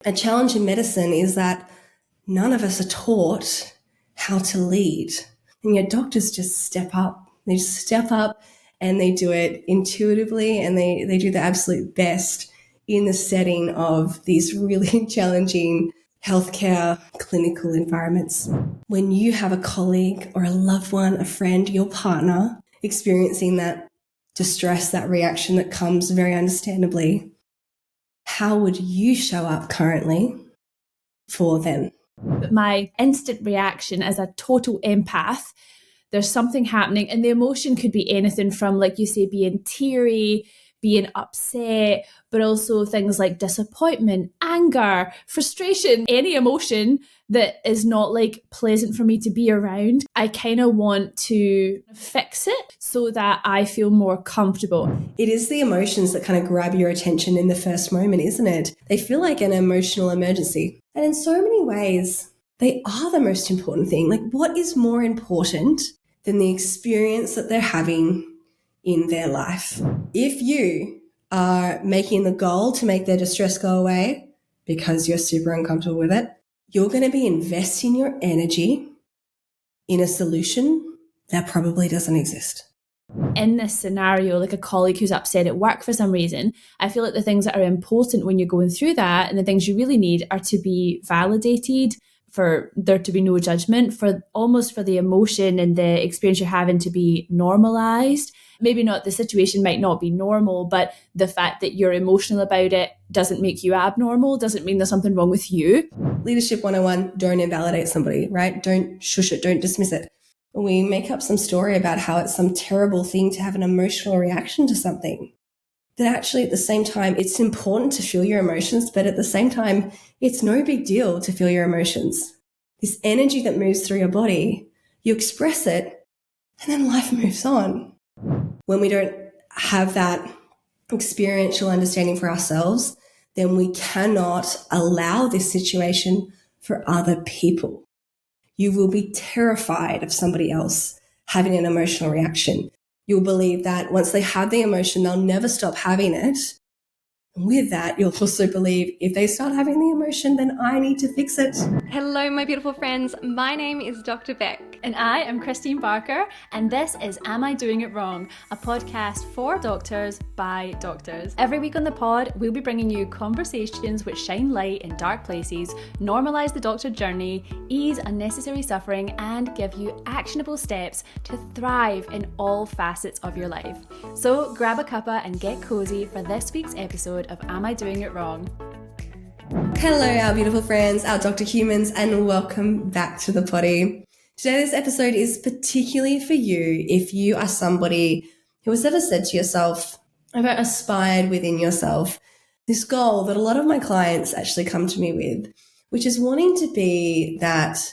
A challenge in medicine is that none of us are taught how to lead. And yet doctors just step up. They just step up and they do it intuitively, and they do the absolute best in the setting of these really challenging healthcare clinical environments. When you have a colleague or a loved one, a friend, your partner experiencing that distress, that reaction that comes very understandably, how would you show up currently for them? But my instant reaction as a total empath, there's something happening, and the emotion could be anything from, like you say, being teary, being upset, but also things like disappointment, anger, frustration, any emotion that is not like pleasant for me to be around. I kind of want to fix it so that I feel more comfortable. It is the emotions that kind of grab your attention in the first moment, isn't it? They feel like an emotional emergency. And in so many ways, they are the most important thing. Like, what is more important than the experience that they're having in their life? If you are making the goal to make their distress go away because you're super uncomfortable with it, you're going to be investing your energy in a solution that probably doesn't exist. In this scenario, like a colleague who's upset at work for some reason, I feel like the things that are important when you're going through that and the things you really need are to be validated, for there to be no judgment, for the emotion and the experience you're having to be normalized. Maybe not, the situation might not be normal, but the fact that you're emotional about it doesn't make you abnormal, doesn't mean there's something wrong with you. Leadership 101, don't invalidate somebody, right? Don't shush it, don't dismiss it. We make up some story about how it's some terrible thing to have an emotional reaction to something. That actually, at the same time, it's important to feel your emotions, but at the same time, it's no big deal to feel your emotions. This energy that moves through your body, you express it, and then life moves on. When we don't have that experiential understanding for ourselves, then we cannot allow this situation for other people. You will be terrified of somebody else having an emotional reaction. You'll believe that once they have the emotion, they'll never stop having it. And with that, you'll also believe if they start having the emotion, then I need to fix it. Hello, my beautiful friends. My name is Dr. Beck. And I am Christine Barker, and this is Am I Doing It Wrong? A podcast for doctors by doctors. Every week on the pod, we'll be bringing you conversations which shine light in dark places, normalise the doctor journey, ease unnecessary suffering, and give you actionable steps to thrive in all facets of your life. So grab a cuppa and get cozy for this week's episode of Am I Doing It Wrong? Hello, our beautiful friends, our Dr. Humans, and welcome back to the potty. Today's episode is particularly for you if you are somebody who has ever said to yourself, ever aspired within yourself, this goal that a lot of my clients actually come to me with, which is wanting to be that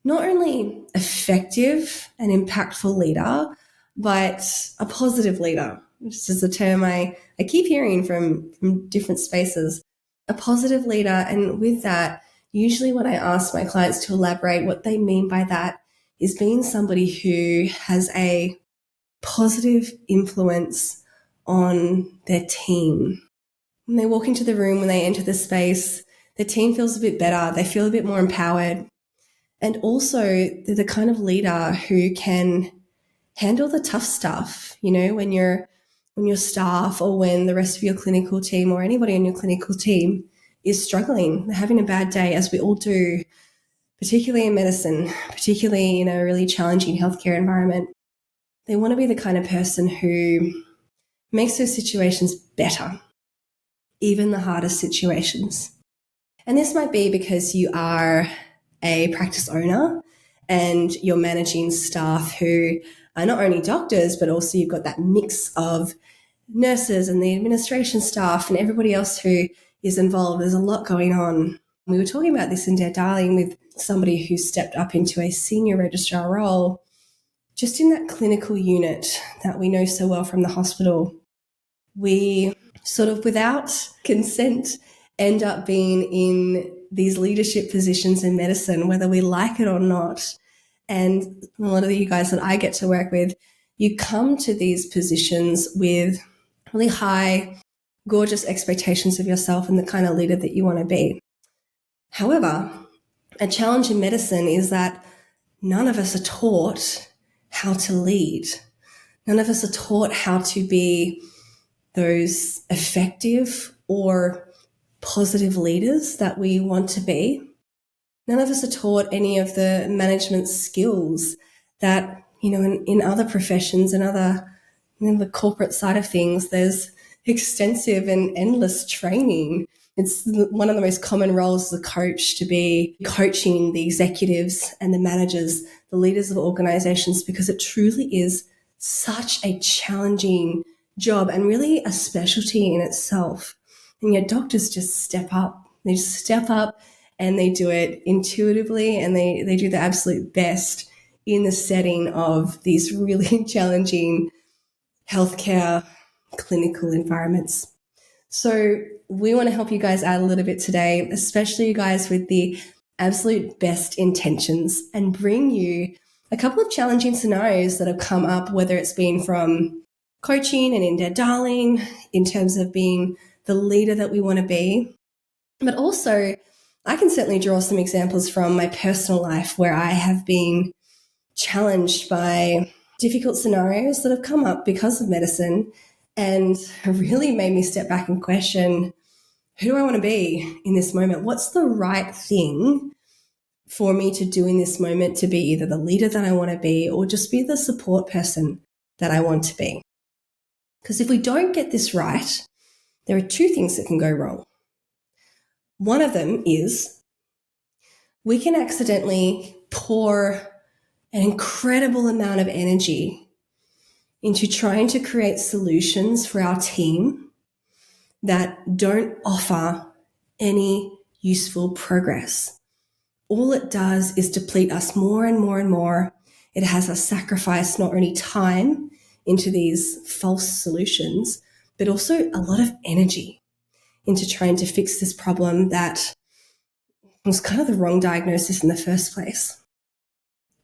not only effective and impactful leader, but a positive leader, which is a term I keep hearing from different spaces, a positive leader. And with that, usually when I ask my clients to elaborate, what they mean by that is being somebody who has a positive influence on their team. When they walk into the room, when they enter the space, the team feels a bit better. They feel a bit more empowered. And also they're the kind of leader who can handle the tough stuff, you know, when your staff or when the rest of your clinical team or anybody on your clinical team is struggling, they're having a bad day, as we all do, particularly in medicine, particularly in a really challenging healthcare environment. They want to be the kind of person who makes those situations better, even the hardest situations. And this might be because you are a practice owner and you're managing staff who are not only doctors, but also you've got that mix of nurses and the administration staff and everybody else who is involved. There's a lot going on. We were talking about this in Dear Darling with somebody who stepped up into a senior registrar role just in that clinical unit that we know so well from the hospital. We sort of without consent end up being in these leadership positions in medicine, whether we like it or not. And a lot of you guys that I get to work with, you come to these positions with really high gorgeous expectations of yourself and the kind of leader that you want to be. However, a challenge in medicine is that none of us are taught how to lead. None of us are taught how to be those effective or positive leaders that we want to be. None of us are taught any of the management skills that, in other professions and the corporate side of things, there's extensive and endless training. It's one of the most common roles as a coach to be coaching the executives and the managers, the leaders of organizations, because it truly is such a challenging job and really a specialty in itself. And yet doctors just step up. They just step up and they do it intuitively, and they do the absolute best in the setting of these really challenging healthcare clinical environments. So we want to help you guys out a little bit today, especially you guys with the absolute best intentions, and bring you a couple of challenging scenarios that have come up, whether it's been from coaching and in their darling, in terms of being the leader that we want to be. But also, I can certainly draw some examples from my personal life where I have been challenged by difficult scenarios that have come up because of medicine and really made me step back and question, who do I want to be in this moment? What's the right thing for me to do in this moment to be either the leader that I want to be or just be the support person that I want to be? Because if we don't get this right, there are two things that can go wrong. One of them is we can accidentally pour an incredible amount of energy into trying to create solutions for our team that don't offer any useful progress. All it does is deplete us more and more and more. It has us sacrifice not only time into these false solutions, but also a lot of energy into trying to fix this problem that was kind of the wrong diagnosis in the first place.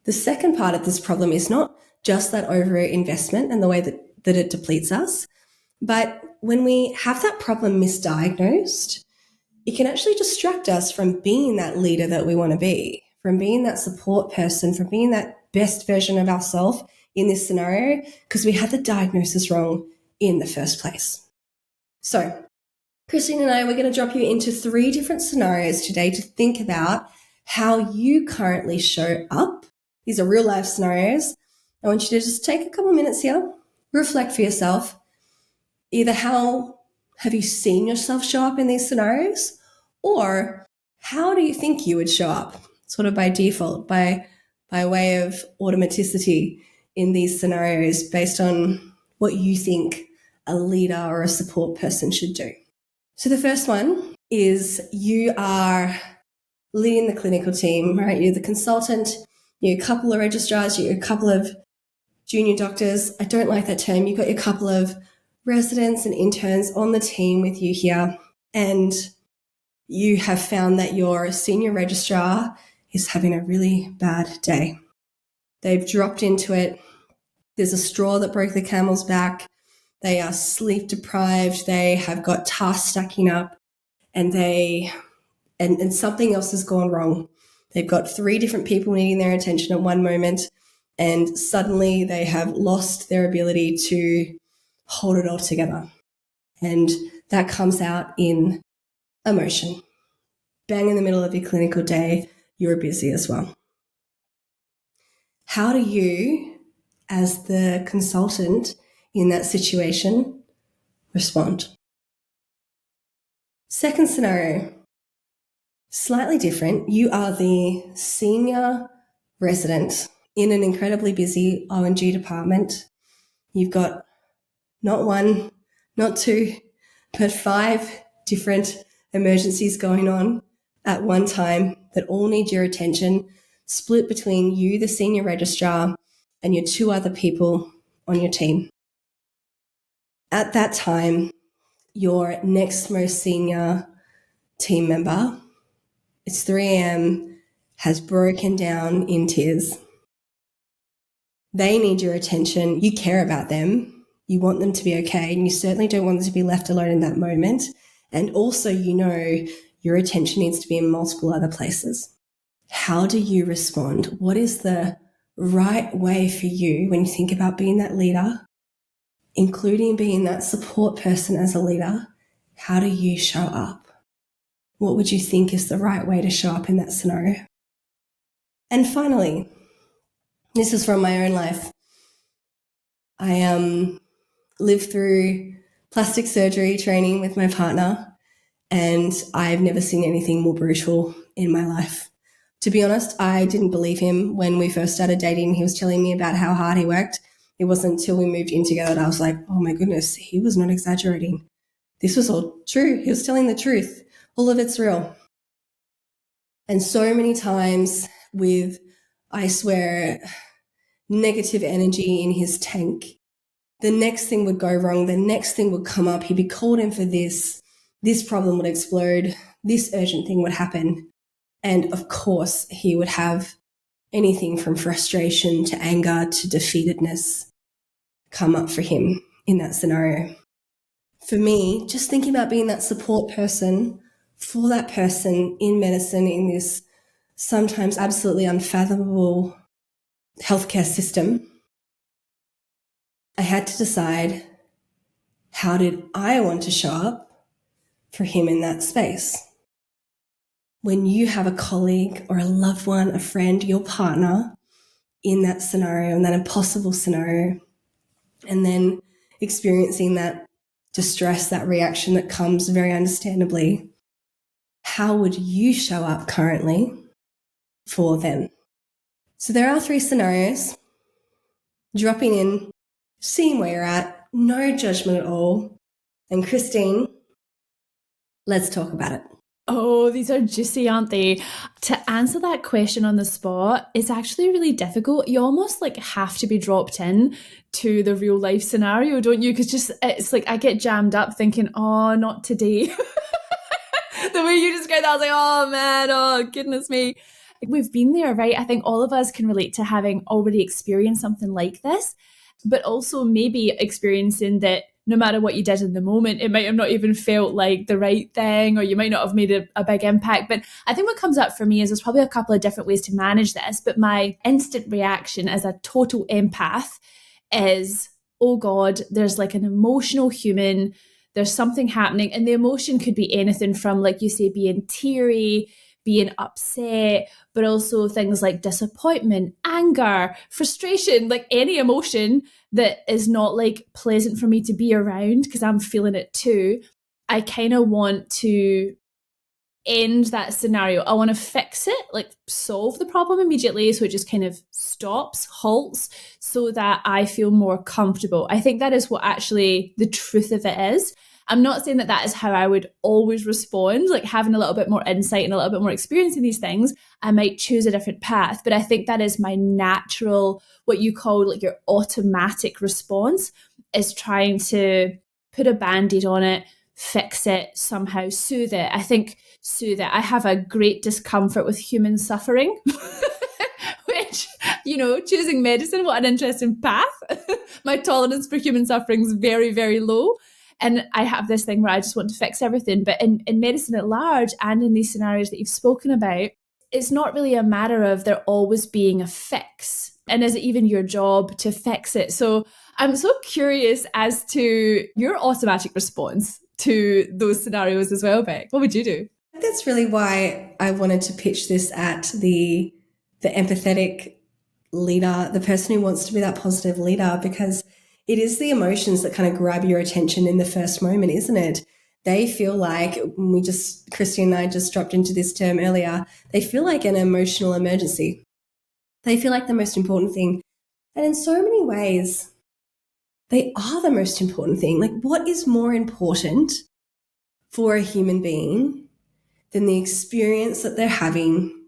The second part of this problem is not just that overinvestment and the way that it depletes us, but when we have that problem misdiagnosed, it can actually distract us from being that leader that we want to be, from being that support person, from being that best version of ourselves in this scenario, because we had the diagnosis wrong in the first place. So Christine and I, we're going to drop you into 3 different scenarios today to think about how you currently show up. These are real life scenarios. I want you to just take a couple of minutes here, reflect for yourself. Either how have you seen yourself show up in these scenarios, or how do you think you would show up sort of by default, by way of automaticity in these scenarios based on what you think a leader or a support person should do. So the first one is you are leading the clinical team, right? You're the consultant, you're a couple of registrars, you're a couple of junior doctors. I don't like that term. You've got your couple of residents and interns on the team with you here, and you have found that your senior registrar is having a really bad day. They've dropped into it. There's a straw that broke the camel's back. They are sleep deprived. They have got tasks stacking up, and and something else has gone wrong. They've got 3 different people needing their attention at one moment, and suddenly they have lost their ability to hold it all together. And that comes out in emotion. Bang in the middle of your clinical day, you're busy as well. How do you, as the consultant in that situation, respond? Second scenario, slightly different. You are the senior resident in an incredibly busy O&G department. You've got not 1, not 2, but 5 different emergencies going on at one time that all need your attention, split between you, the senior registrar, and your 2 other people on your team. At that time, your next most senior team member, it's 3 a.m., has broken down in tears. They need your attention. You care about them. You want them to be okay, and you certainly don't want them to be left alone in that moment. And also, your attention needs to be in multiple other places. How do you respond? What is the right way for you when you think about being that leader, including being that support person as a leader? How do you show up? What would you think is the right way to show up in that scenario? And finally, this is from my own life. I lived through plastic surgery training with my partner, and I've never seen anything more brutal in my life. To be honest, I didn't believe him when we first started dating. He was telling me about how hard he worked. It wasn't until we moved in together that I was like, oh my goodness, he was not exaggerating. This was all true. He was telling the truth. All of it's real. And so many times with, I swear, negative energy in his tank, the next thing would go wrong. The next thing would come up. He'd be called in for this. This problem would explode. This urgent thing would happen. And of course, he would have anything from frustration to anger to defeatedness come up for him in that scenario. For me, just thinking about being that support person for that person in medicine in this sometimes absolutely unfathomable healthcare system, I had to decide, how did I want to show up for him in that space? When you have a colleague or a loved one, a friend, your partner in that scenario, in that impossible scenario, and then experiencing that distress, that reaction that comes very understandably, how would you show up currently for them? So there are 3 scenarios. Dropping in, seeing where you're at, no judgment at all. And Christine, let's talk about it. Oh, these are juicy, aren't they? To answer that question on the spot, it's actually really difficult. You almost like have to be dropped in to the real life scenario, don't you? Because it's like I get jammed up thinking, oh, not today. The way you described that, I was like, oh man, oh goodness me. We've been there, right? I think all of us can relate to having already experienced something like this, but also maybe experiencing that no matter what you did in the moment, it might have not even felt like the right thing, or you might not have made a big impact. But I think what comes up for me is there's probably a couple of different ways to manage this. But my instant reaction as a total empath is, oh God, there's like an emotional human, there's something happening. And the emotion could be anything from, like you say, being teary, being upset, but also things like disappointment, anger, frustration, like any emotion that is not like pleasant for me to be around because I'm feeling it too. I kind of want to end that scenario. I want to fix it, like solve the problem immediately. So it just kind of stops, halts, so that I feel more comfortable. I think that is what actually the truth of it is. I'm not saying that that is how I would always respond, like having a little bit more insight and a little bit more experience in these things, I might choose a different path. But I think that is my natural, what you call like your automatic response, is trying to put a band-aid on it, fix it, somehow soothe it. I think soothe it. I have a great discomfort with human suffering, which, choosing medicine, what an interesting path. My tolerance for human suffering is very, very low. And I have this thing where I just want to fix everything. But in medicine at large, and in these scenarios that you've spoken about, it's not really a matter of there always being a fix. And is it even your job to fix it? So I'm so curious as to your automatic response to those scenarios as well, Beck. What would you do? That's really why I wanted to pitch this at the empathetic leader, the person who wants to be that positive leader, because it is the emotions that kind of grab your attention in the first moment, isn't it? They feel like, Christine and I just dropped into this term earlier, they feel like an emotional emergency. They feel like the most important thing. And in so many ways, they are the most important thing. Like, what is more important for a human being than the experience that they're having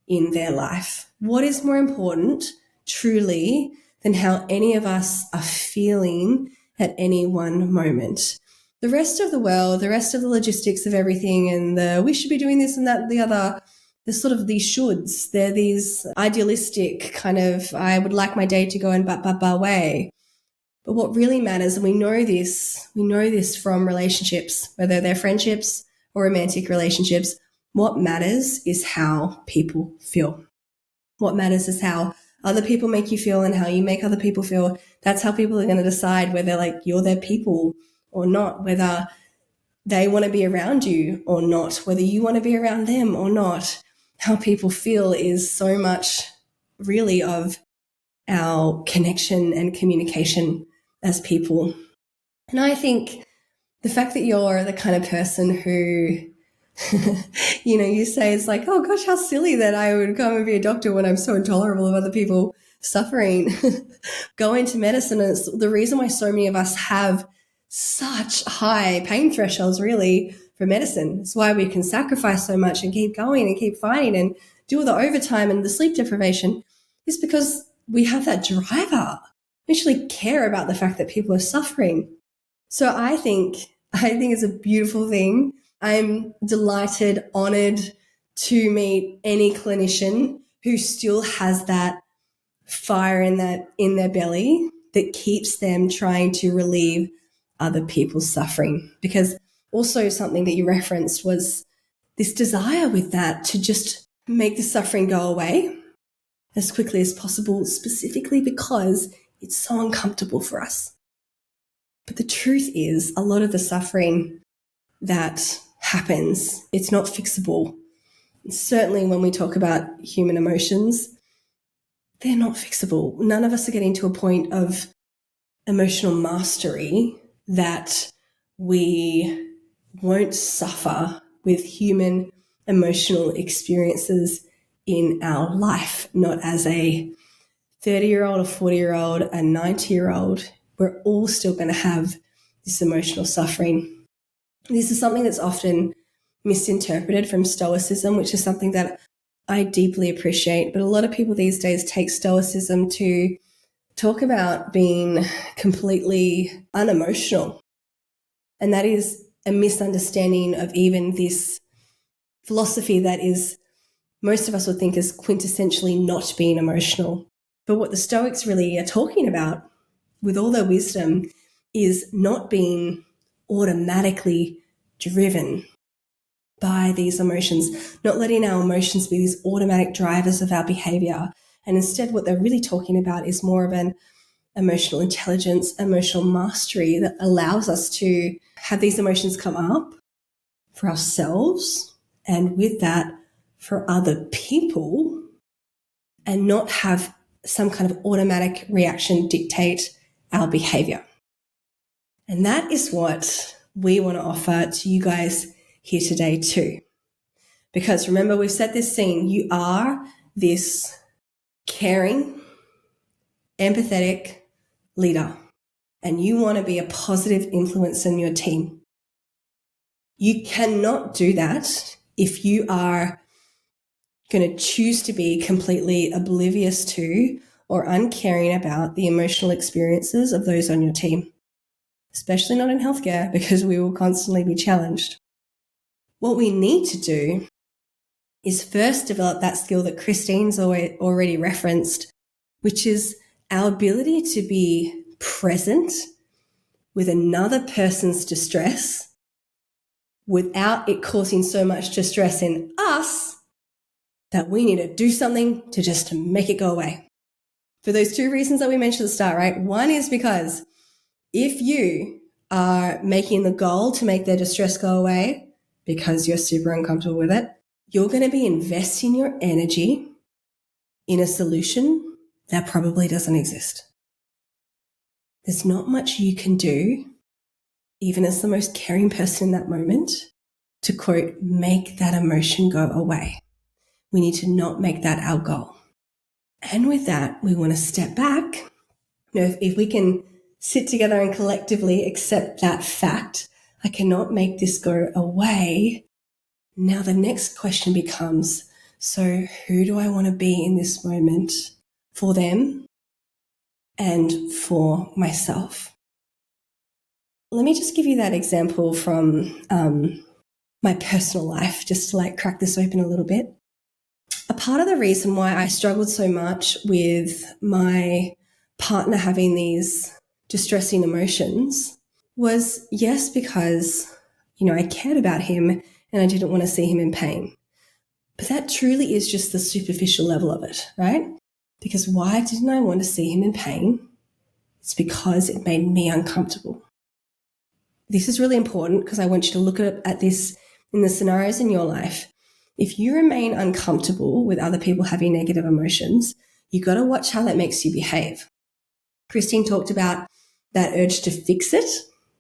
in their life? What is more important, truly, than how any of us are feeling at any one moment? The rest of the world, the rest of the logistics of everything, and we should be doing this and that and the other, there's sort of these shoulds. They're these idealistic kind of, I would like my day to go in way. But what really matters, and we know this from relationships, whether they're friendships or romantic relationships, what matters is how people feel. What matters is how other people make you feel and how you make other people feel. That's how people are going to decide whether like you're their people or not, whether they want to be around you or not, whether you want to be around them or not. How people feel is so much really of our connection and communication as people. And I think the fact that you're the kind of person who, you say it's like, oh gosh, how silly that I would come and be a doctor when I'm so intolerable of other people suffering. Go into medicine. And it's the reason why so many of us have such high pain thresholds really for medicine. It's why we can sacrifice so much and keep going and keep fighting and do all the overtime and the sleep deprivation, is because we have that driver. We actually care about the fact that people are suffering. So I think it's a beautiful thing. I'm delighted, honored to meet any clinician who still has that fire in their belly that keeps them trying to relieve other people's suffering. Because also something that you referenced was this desire with that to just make the suffering go away as quickly as possible, specifically because it's so uncomfortable for us. But the truth is, a lot of the suffering that happens, it's not fixable. Certainly when we talk about human emotions, they're not fixable. None of us are getting to a point of emotional mastery that we won't suffer with human emotional experiences in our life, not as a 30-year-old, a 40-year-old, a 90-year-old. We're all still going to have this emotional suffering. This is something that's often misinterpreted from Stoicism, which is something that I deeply appreciate. But a lot of people these days take Stoicism to talk about being completely unemotional. And that is a misunderstanding of even this philosophy that is, most of us would think is quintessentially not being emotional. But what the Stoics really are talking about with all their wisdom is not being automatically driven by these emotions, not letting our emotions be these automatic drivers of our behavior. And instead, what they're really talking about is more of an emotional intelligence, emotional mastery that allows us to have these emotions come up for ourselves and with that for other people, and not have some kind of automatic reaction dictate our behavior. And that is what we want to offer to you guys here today too. Because remember, we've set this scene. You are this caring, empathetic leader, and you want to be a positive influence in your team. You cannot do that if you are going to choose to be completely oblivious to or uncaring about the emotional experiences of those on your team, especially not in healthcare, because we will constantly be challenged. What we need to do is first develop that skill that Christine's already referenced, which is our ability to be present with another person's distress without it causing so much distress in us that we need to do something to just make it go away. For those two reasons that we mentioned at the start, right? One is because if you are making the goal to make their distress go away because you're super uncomfortable with it, you're going to be investing your energy in a solution that probably doesn't exist. There's not much you can do, even as the most caring person in that moment, to, quote, make that emotion go away. We need to not make that our goal. And with that, we want to step back. If we can sit together and collectively accept that fact, I cannot make this go away. Now the next question becomes, so who do I want to be in this moment for them and for myself? Let me just give you that example from my personal life, just to crack this open a little bit. A part of the reason why I struggled so much with my partner having these distressing emotions was, yes, because, I cared about him and I didn't want to see him in pain. But that truly is just the superficial level of it, right? Because why didn't I want to see him in pain? It's because it made me uncomfortable. This is really important because I want you to look at this in the scenarios in your life. If you remain uncomfortable with other people having negative emotions, you got to watch how that makes you behave. Christine talked about that urge to fix it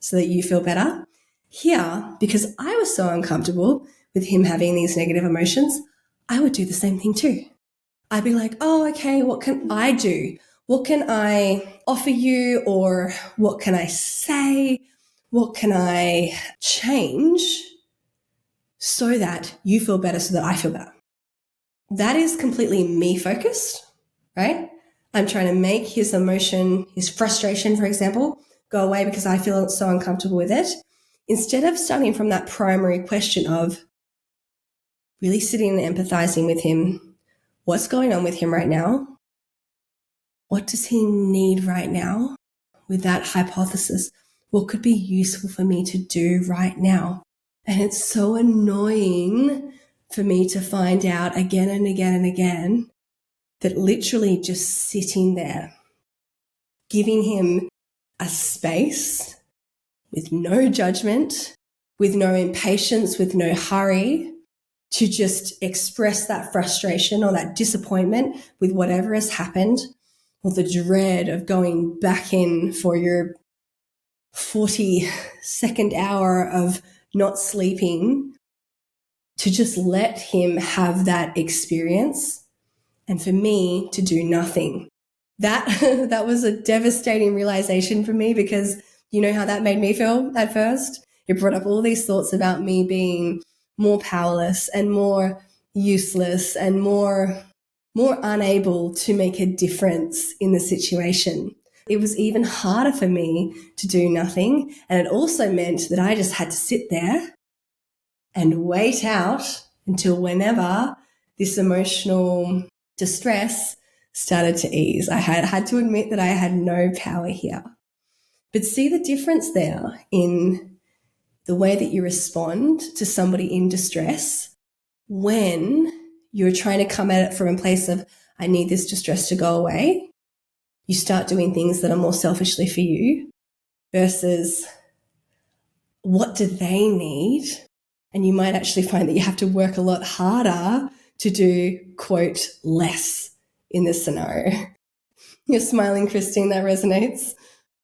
so that you feel better. Here, because I was so uncomfortable with him having these negative emotions, I would do the same thing too. I'd be like, oh, okay, what can I do? What can I offer you? Or what can I say? What can I change so that you feel better, so that I feel better? That is completely me focused, right? I'm trying to make his emotion, his frustration, for example, go away because I feel so uncomfortable with it. Instead of starting from that primary question of really sitting and empathizing with him, what's going on with him right now? What does he need right now? With that hypothesis, what could be useful for me to do right now? And it's so annoying for me to find out again and again and again that literally just sitting there, giving him a space with no judgment, with no impatience, with no hurry, to just express that frustration or that disappointment with whatever has happened, or the dread of going back in for your 40-second hour of not sleeping, to just let him have that experience, and for me to do nothing. That was a devastating realization for me, because you know how that made me feel at first? It brought up all these thoughts about me being more powerless and more useless and more unable to make a difference in the situation. It was even harder for me to do nothing. And it also meant that I just had to sit there and wait out until whenever this emotional distress started to ease. I had to admit that I had no power here. But see the difference there in the way that you respond to somebody in distress when you're trying to come at it from a place of, I need this distress to go away. You start doing things that are more selfishly for you versus what do they need? And you might actually find that you have to work a lot harder to do, quote, less in this scenario. You're smiling, Christine, that resonates.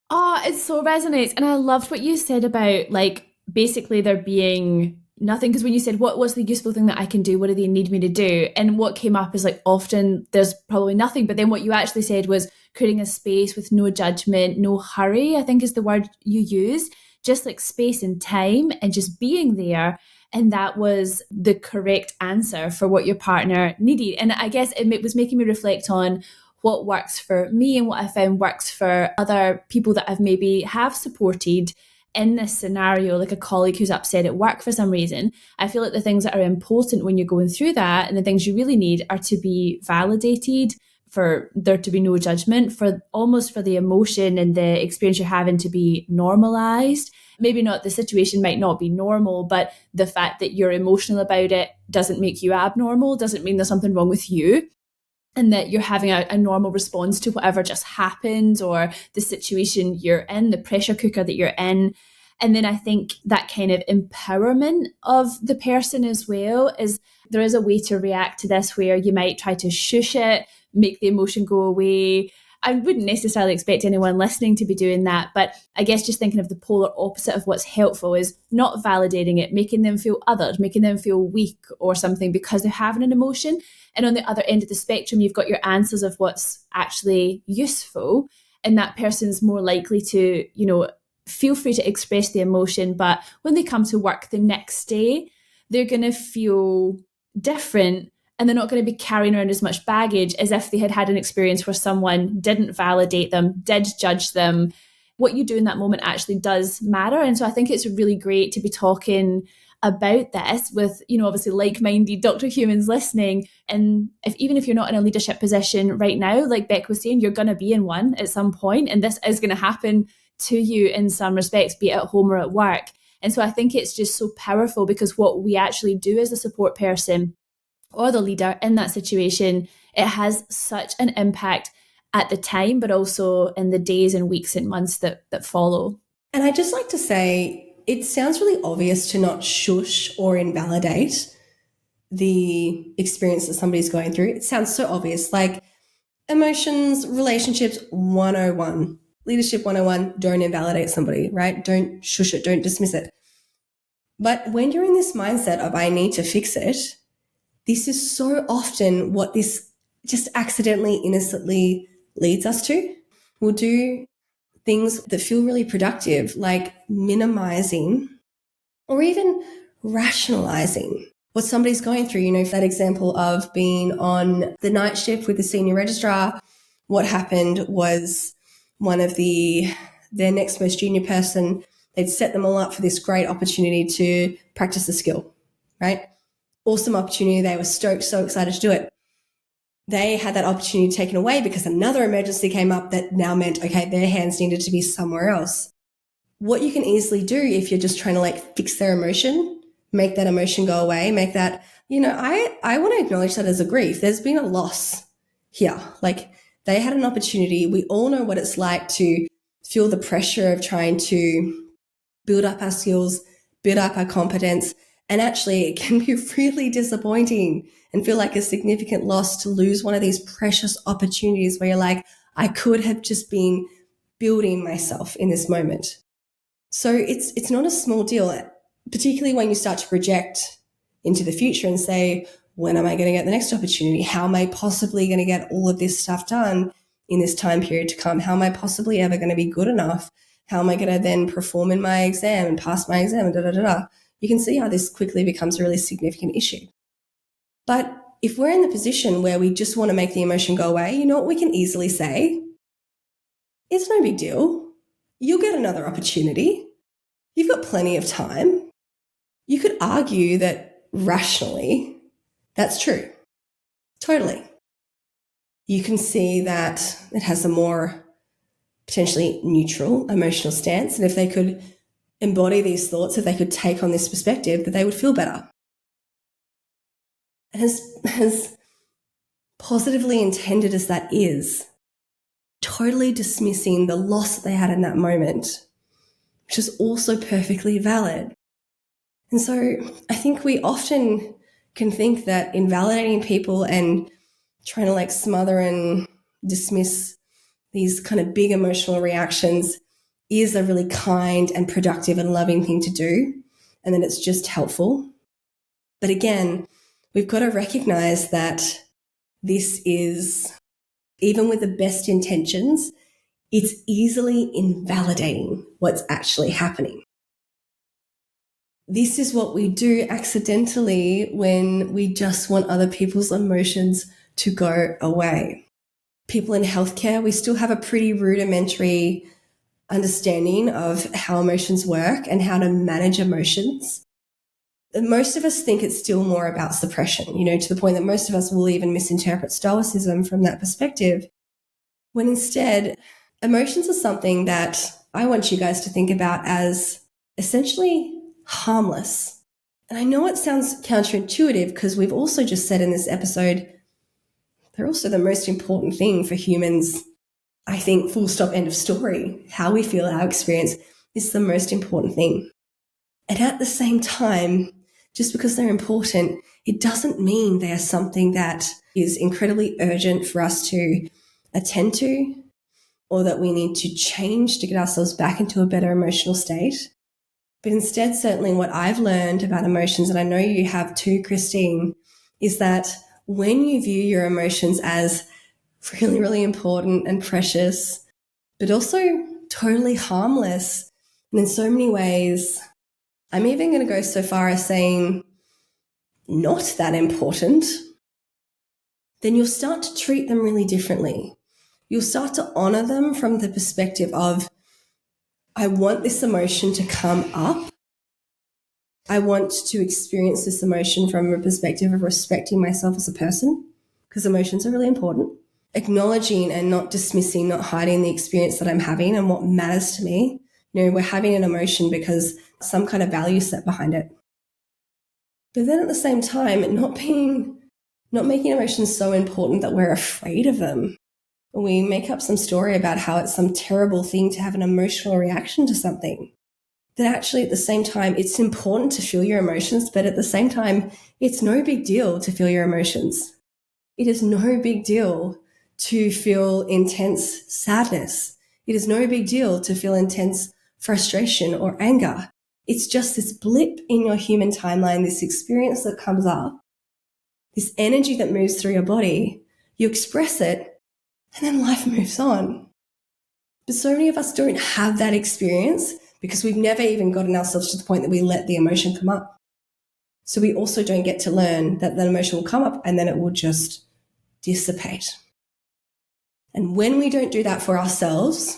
Oh, it so resonates. And I loved what you said about, like, basically there being nothing. Because when you said, what's the useful thing that I can do? What do they need me to do? And what came up is, like, often there's probably nothing. But then what you actually said was creating a space with no judgment, no hurry, I think is the word you used. Just like space and time and just being there. And that was the correct answer for what your partner needed. And I guess it was making me reflect on what works for me and what I found works for other people that I've maybe have supported in this scenario, like a colleague who's upset at work for some reason. I feel like the things that are important when you're going through that and the things you really need are to be validated, for there to be no judgment, for the emotion and the experience you're having to be normalized. Maybe not, the situation might not be normal, but the fact that you're emotional about it doesn't make you abnormal, doesn't mean there's something wrong with you. And that you're having a normal response to whatever just happened or the situation you're in, the pressure cooker that you're in. And then I think that kind of empowerment of the person as well is, there is a way to react to this where you might try to shush it, make the emotion go away. I wouldn't necessarily expect anyone listening to be doing that, but I guess just thinking of the polar opposite of what's helpful is not validating it, making them feel othered, making them feel weak or something because they're having an emotion. And on the other end of the spectrum, you've got your answers of what's actually useful, and that person's more likely to, feel free to express the emotion, but when they come to work the next day, they're going to feel different. And they're not going to be carrying around as much baggage as if they had had an experience where someone didn't validate them, did judge them. What you do in that moment actually does matter. And so I think it's really great to be talking about this with, obviously like-minded Dr. Humans listening. And even if you're not in a leadership position right now, like Beck was saying, you're going to be in one at some point, and this is going to happen to you in some respects, be it at home or at work. And so I think it's just so powerful, because what we actually do as a support person or the leader in that situation, it has such an impact at the time, but also in the days and weeks and months that follow. And I'd just like to say, it sounds really obvious to not shush or invalidate the experience that somebody's going through. It sounds so obvious, like emotions, relationships 101, leadership 101, don't invalidate somebody, right? Don't shush it, don't dismiss it. But when you're in this mindset of I need to fix it, this is so often what this just accidentally, innocently leads us to. We'll do things that feel really productive, like minimizing or even rationalizing what somebody's going through. That example of being on the night shift with the senior registrar, what happened was one of their next most junior person, they'd set them all up for this great opportunity to practice the skill, right? Awesome opportunity. They were stoked, so excited to do it. They had that opportunity taken away because another emergency came up that now meant, okay, their hands needed to be somewhere else. What you can easily do if you're just trying to fix their emotion, make that emotion go away, make that, I want to acknowledge that as a grief. There's been a loss here. They had an opportunity. We all know what it's like to feel the pressure of trying to build up our skills, build up our competence. And actually, it can be really disappointing and feel like a significant loss to lose one of these precious opportunities where you're like, I could have just been building myself in this moment. So it's not a small deal, particularly when you start to project into the future and say, when am I going to get the next opportunity? How am I possibly going to get all of this stuff done in this time period to come? How am I possibly ever going to be good enough? How am I going to then perform in my exam and pass my exam and da-da-da-da? You can see how this quickly becomes a really significant issue. But if we're in the position where we just want to make the emotion go away, you know what we can easily say? It's no big deal. You'll get another opportunity. You've got plenty of time. You could argue that rationally, that's true. Totally. You can see that it has a more potentially neutral emotional stance. And if they could embody these thoughts, if they could take on this perspective, that they would feel better. And as positively intended as that is, totally dismissing the loss that they had in that moment, which is also perfectly valid. And so I think we often can think that invalidating people and trying to smother and dismiss these kind of big emotional reactions is a really kind and productive and loving thing to do, and that it's just helpful. But again, we've got to recognize that this is, even with the best intentions, it's easily invalidating what's actually happening. This is what we do accidentally when we just want other people's emotions to go away. People in healthcare, we still have a pretty rudimentary understanding of how emotions work and how to manage emotions. Most of us think it's still more about suppression, to the point that most of us will even misinterpret Stoicism from that perspective, when instead emotions are something that I want you guys to think about as essentially harmless. And I know it sounds counterintuitive because we've also just said in this episode, they're also the most important thing for humans. I think full stop, end of story. How we feel, our experience is the most important thing. And at the same time, just because they're important, it doesn't mean they are something that is incredibly urgent for us to attend to, or that we need to change to get ourselves back into a better emotional state. But instead, certainly what I've learned about emotions, and I know you have too, Christine, is that when you view your emotions as really, really important and precious, but also totally harmless, and in so many ways, I'm even going to go so far as saying not that important, then you'll start to treat them really differently. You'll start to honor them from the perspective of, I want this emotion to come up, I want to experience this emotion from a perspective of respecting myself as a person, because emotions are really important. Acknowledging and not dismissing, not hiding the experience that I'm having and what matters to me. We're having an emotion because some kind of value set behind it. But then at the same time, not making emotions so important that we're afraid of them. We make up some story about how it's some terrible thing to have an emotional reaction to something. That actually at the same time, it's important to feel your emotions, but at the same time, it's no big deal to feel your emotions. It is no big deal to feel intense sadness. It is no big deal to feel intense frustration or anger. It's just this blip in your human timeline, this experience that comes up, this energy that moves through your body. You express it, and then life moves on. But so many of us don't have that experience because we've never even gotten ourselves to the point that we let the emotion come up. So we also don't get to learn that that emotion will come up and then it will just dissipate. And when we don't do that for ourselves,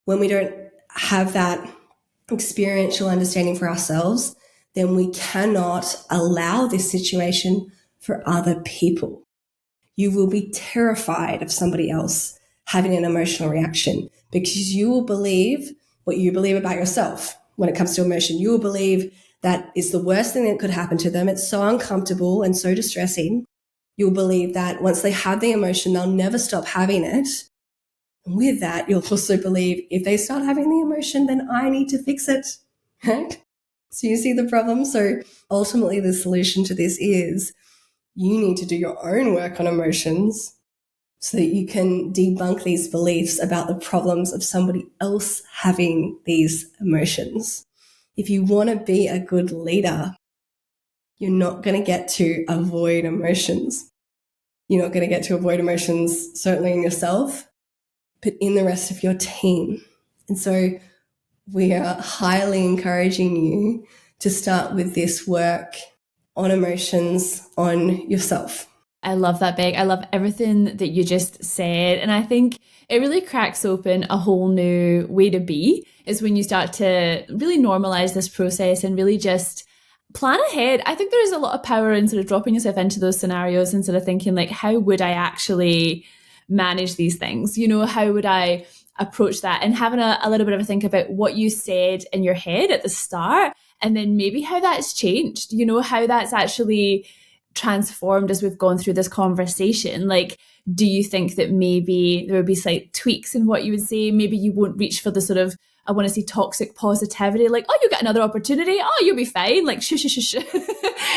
when we don't have that experiential understanding for ourselves, then we cannot allow this situation for other people. You will be terrified of somebody else having an emotional reaction because you will believe what you believe about yourself when it comes to emotion. You will believe that it's the worst thing that could happen to them. It's so uncomfortable and so distressing. You'll believe that once they have the emotion, they'll never stop having it. And with that, you'll also believe if they start having the emotion, then I need to fix it. Right? So you see the problem? So ultimately, the solution to this is you need to do your own work on emotions so that you can debunk these beliefs about the problems of somebody else having these emotions. If you want to be a good leader, you're not going to get to avoid emotions. You're not going to get to avoid emotions, certainly in yourself, but in the rest of your team. And so we are highly encouraging you to start with this work on emotions on yourself. I love that, Beck. I love everything that you just said. And I think it really cracks open a whole new way to be, is when you start to really normalize this process and really just plan ahead. I think there's a lot of power in sort of dropping yourself into those scenarios and sort of thinking like, how would I actually manage these things? How would I approach that? And having a little bit of a think about what you said in your head at the start, and then maybe how that's changed, how that's actually transformed as we've gone through this conversation. Like, do you think that maybe there would be slight tweaks in what you would say? Maybe you won't reach for the sort of, I want to say, toxic positivity, like, oh, you get another opportunity, oh, you'll be fine, like, shush, shush, shush.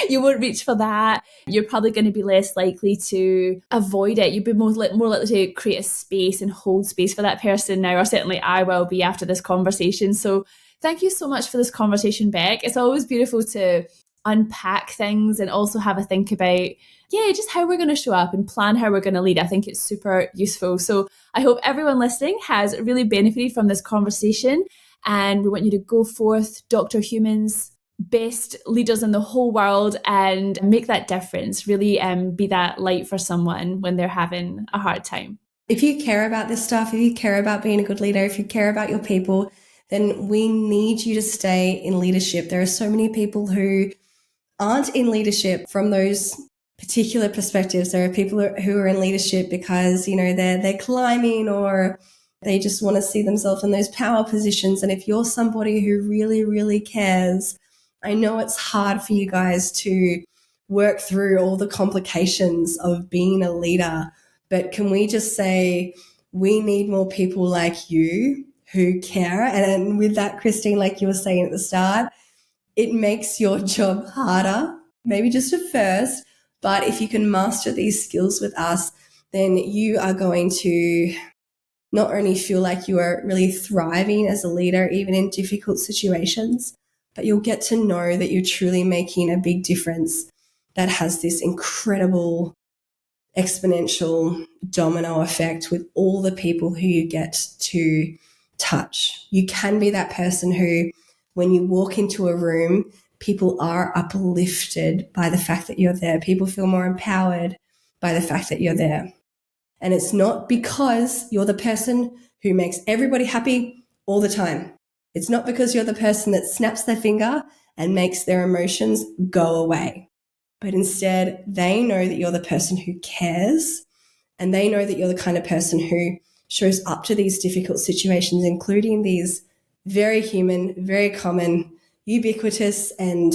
You won't reach for that. You're probably going to be less likely to avoid it. You'd be more likely to create a space and hold space for that person now, or certainly I will be after this conversation. So thank you so much for this conversation, Beck. It's always beautiful to unpack things and also have a think about, just how we're going to show up and plan how we're going to lead. I think it's super useful. So I hope everyone listening has really benefited from this conversation, and we want you to go forth, Dr. Humans, best leaders in the whole world, and make that difference. Really be that light for someone when they're having a hard time. If you care about this stuff, if you care about being a good leader, if you care about your people, then we need you to stay in leadership. There are so many people who aren't in leadership from those particular perspectives. There are people who are in leadership because, they're climbing, or they just want to see themselves in those power positions. And if you're somebody who really, really cares, I know it's hard for you guys to work through all the complications of being a leader, but can we just say we need more people like you who care? And with that, Christine, like you were saying at the start, it makes your job harder, maybe just at first, but if you can master these skills with us, then you are going to not only feel like you are really thriving as a leader, even in difficult situations, but you'll get to know that you're truly making a big difference that has this incredible exponential domino effect with all the people who you get to touch. You can be that person who, when you walk into a room, people are uplifted by the fact that you're there. People feel more empowered by the fact that you're there. And it's not because you're the person who makes everybody happy all the time. It's not because you're the person that snaps their finger and makes their emotions go away. But instead, they know that you're the person who cares, and they know that you're the kind of person who shows up to these difficult situations, including these very human, very common, ubiquitous, and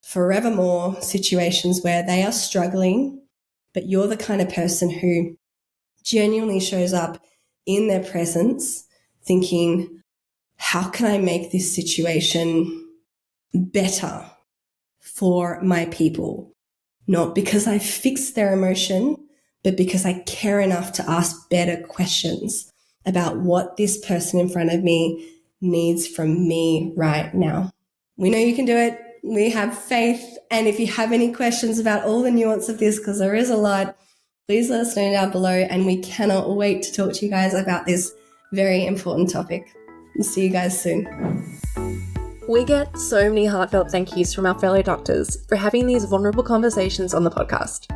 forevermore situations where they are struggling, but you're the kind of person who genuinely shows up in their presence thinking, how can I make this situation better for my people? Not because I fixed their emotion, but because I care enough to ask better questions about what this person in front of me needs from me right now. We know you can do it. We have faith. And if you have any questions about all the nuance of this, because there is a lot, please let us know down below. And we cannot wait to talk to you guys about this very important topic. We'll see you guys soon. We get so many heartfelt thank yous from our fellow doctors for having these vulnerable conversations on the podcast.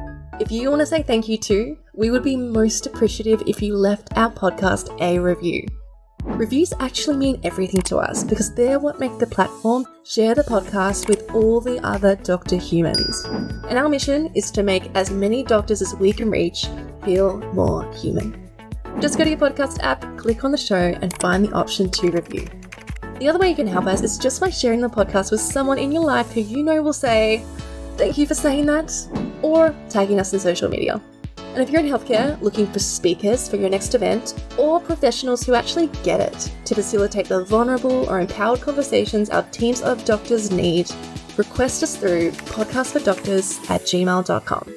If you want to say thank you too, we would be most appreciative if you left our podcast a review. Reviews actually mean everything to us because they're what make the platform share the podcast with all the other doctor humans. And our mission is to make as many doctors as we can reach feel more human. Just go to your podcast app, click on the show, and find the option to review. The other way you can help us is just by sharing the podcast with someone in your life who you know will say, "Thank you for saying that," or tagging us in social media. And if you're in healthcare looking for speakers for your next event, or professionals who actually get it to facilitate the vulnerable or empowered conversations our teams of doctors need, request us through podcastfordoctors@gmail.com.